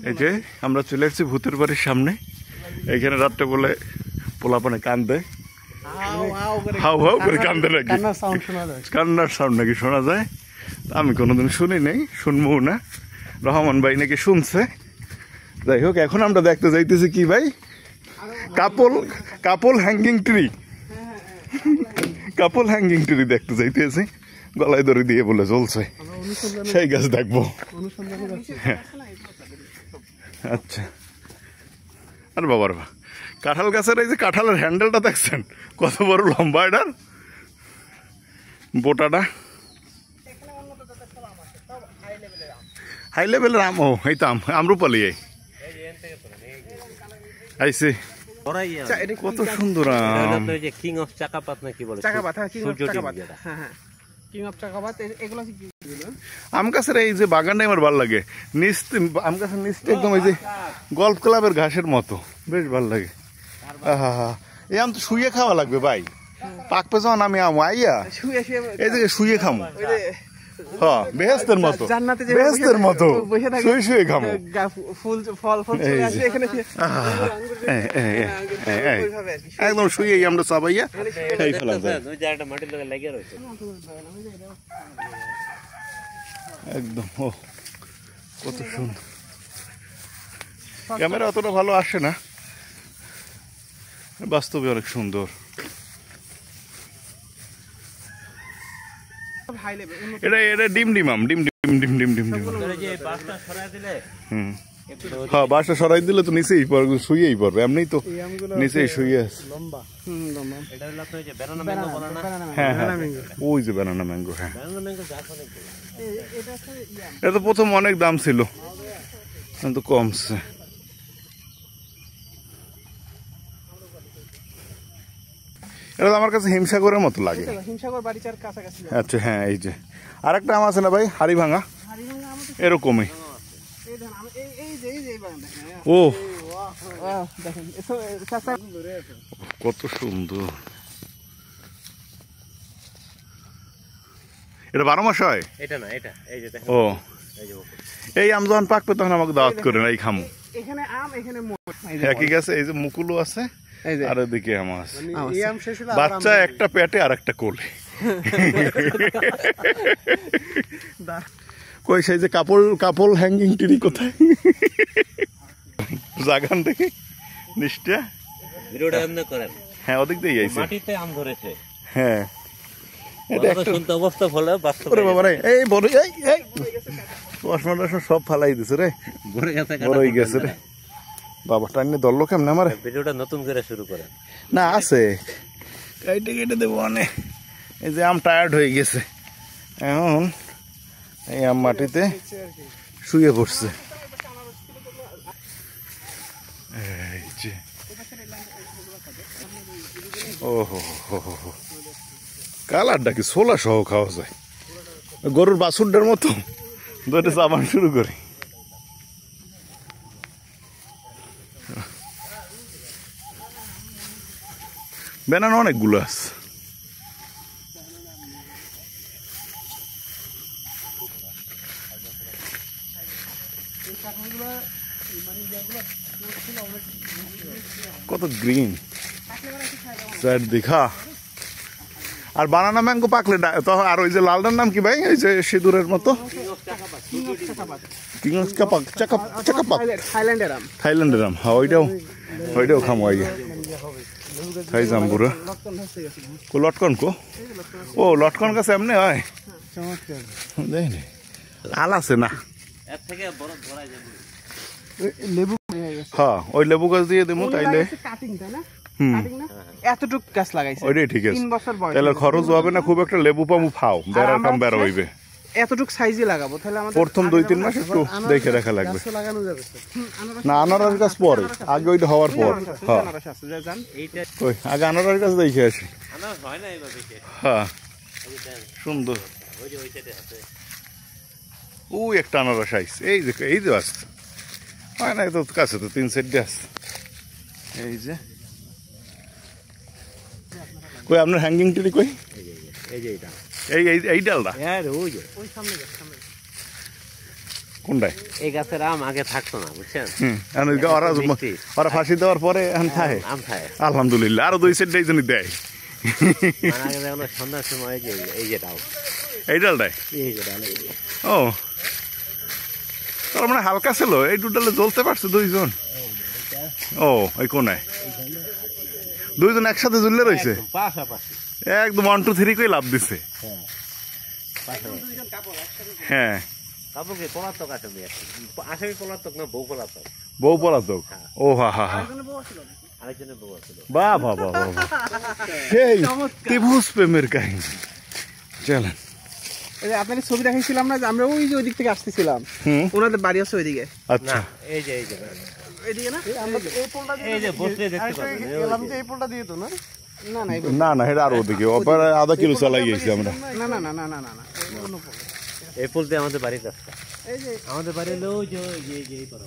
এই যে আমরা চলে এসেছি ভূতের বাড়ির সামনে। এখানে রাত্রে বলে পোলাপানে কান্দে, হাউ হাউ করে কান্দে নাকি, কান্নার সাউন্ড নাকি শোনা যায়। আমি কোনোদিন শুনি নাই, শুনবো না। রহমান ভাই নাকি শুনছে। যাই হোক, এখন আমরা দেখতে যাইতেছি কি ভাই, কাপল হ্যাঙ্গিং ট্রি, কাপল হ্যাঙ্গিং ট্রি দেখতে যাইতেছি। গলায় দড়ি দিয়ে বলে চলছে, সেই গাছ দেখবো। আচ্ছা, আরে বাবার কাঁঠাল গাছের এই যে কাঁঠালের হ্যান্ডেলটা দেখছেন কত বড় লম্বা, এটার বোটাটা হাই লেভেলের আম। ও এই তো আমরুপালি আইসি, কত সুন্দর আম। কিং অফ চাকাপাত নাকি বলে, আম গাছের এই যে বাগানটা আমার ভালো লাগে। নিচ আম গাছের নিচটা একদম এই যে গল্ফ ক্লাবের ঘাসের মতো, বেশ ভালো লাগে। এই আম তো শুয়ে খাওয়া লাগবে ভাই, পাকপে যখন আমি আম আইয়া এই যে শুয়ে খামো, হ্যাঁ বেহেস্তের মতো, বেহেস্তের মতো শুয়ে শুয়ে খামো। একদম শুয়ে আমরা চাবাইয়া খাই ফেলা যায় একদম। ও কত সুন্দর, ক্যামেরা অতটা ভালো আসে না, বাস্তবে অনেক সুন্দর। এটা এটা ডিম ডিম আম, ডিম ডিম ডিম ডিম ডিম ডিম। হ্যাঁ বাসটা সরাই দিলে তো নিচেই পড়বে, শুয়েই পড়বে, এমনি তো নিচেই শুয়ে আছে। হ্যাঁ হ্যাঁ ওই যে ব্যানানা ম্যাঙ্গো। হ্যাঁ এটা তো প্রথম অনেক দাম ছিল, কিন্তু কমছে। এটা আমার কাছে হিমসাগরের মতো লাগে। আচ্ছা হ্যাঁ, এই যে আরেকটা আম আছে না ভাই, হাড়ি ভাঙা, এরকমই। ও কত সুন্দর, এটা 12 মাস হয়। এটা না, এটা এই যে দেখেন। ও এই আম যখন পাকবে তখন আমাকে দাওয়াত করেন, এই খামু। এখানে আম, এখানে একই গাছে এই যে মুকুলও আছে, আর এদিকে আম আছে। বাচ্চা একটা পেটে আর একটা কোলে। কই সেই যে কাপল হ্যাঙ্গিং ট্রি কোথায়? জাগান দেখি নিশ্চয় ভিডিওটা এমনি করেন। হ্যাঁ ওদিক দিয়ে আইছে, মাটিতে আম ধরেছে। হ্যাঁ এটা একটা শুনতে অবস্থা হলো বাস্তব। ওরে বাবা রে, এই বড় এই চশমাটা সব ফালাই দিছে রে, বড় হয়ে গেছে রে বাবা। টাইনে ধরলো কেমন আমার? ভিডিওটা নতুন করে শুরু করেন। না আছে, কেটে কেটে দেবো অনেক। এই যে আম টায়ার্ড হয়ে গেছে, এখন এই আম মাটিতে শুয়ে পড়ছে। এই যে ওহো হো, কালারটা কি ছোলা সহ খাওয়া যায়, গরুর বাছুরটার মতো। দুটো চাবান শুরু করি। ব্যানানা অনেকগুলো আছে। কত গ্রিন দেখা। আর বানানা ম্যাঙ্গো পাকলে তখন আর ওই যে লালটার নাম কি ভাই, ওই যে সিঁদুরের মতো, থাইল্যান্ডের আম। হ্যাঁ ওইটাও খামো, খাই যাম পুরো। লটকন কো, ও লটকন গাছ এমনি হয়, দেখিনি আল আছে না। হ্যাঁ ওই লেবু গাছ দিয়ে দেবো তাইলে। এতটুক গাছ লাগাইছে, ওইটাই ঠিক আছে, তাহলে খরচ হবে না খুব একটা। লেবু পামু ফাও, বেড়ার কাম বেড়া হইবে। এতটুক সাইজে লাগাবো, তাহলে আমাদের প্রথম 2-3 মাস একটু দেখে রাখা লাগবে। না আনারস গাছ পরে, আগে ওইটা হওয়ার পর। হ্যাঁ আগে আনারস গাছ দেখে আসি। হ্যাঁ সুন্দর, ওই একটা আনারস আইছে, এই যে আসছে, হয় না তো কাছে তো 3 সাইড আসছে। এই যে কই আপনার হ্যাঙ্গিং ট্রি কই? এই যে এটা, এই ডালটা কোনটায়? এই গাছের আম আগে থাকতো না, বুঝছেন? এখন ওরা ফাঁসি দেওয়ার পরে এখন থাকে। আম খায়। আলহামদুলিল্লাহ, আরো 2 সেট জন্য দেয়। মানে আগে দেখো না, সন্ধ্যার সময় এই যে ডাল, এই ডালটায়? এই যে ডাল, এই যে। ও, তার মানে হালকা ছিল, এই দুটালে জ্বলতে পারছে 2 জন। ও, এই কোনায় 2 জন একসাথে ঝুললে রয়েছে, একদম পাশাপাশি। একদম 1 2 3 করে লাভ দিছে। হ্যাঁ, পাশাপাশি। হ্যাঁ, কাপড় কি পলাতক আসামি? আসামি পলাতক না, বউ পলাতক? বউ পলাতক। ও হা হা হা, আরেকজনের বউ ছিল। বাহ বাহ বাহ বাহ, সেই ত্রিভুজ প্রেমের কাহিনী। চলেন, এই যে আপনাদের ছবি দেখাইছিলাম না, যে আমরা ওই যে ওই দিক থেকে আসতেছিলাম, ওনাদের বাড়ি আছে ওইদিকে। আচ্ছা, এই যে এই যে এইদিকে না, আমরা তো এই পোলটা দিয়ে এই যে বসলে দেখতে পাবেন। গেলাম যে এই পোলটা দিয়ে তো না, না না না না, এটা আরো ওদিকে আধা কিলো চালাই গেছি আমরা। না না না না না না না অন্য পোল। এই পুল দিয়ে আমাদের বাড়ির রাস্তা। এই যে আমাদের বাড়ি হলো ওই যে এই পাড়া।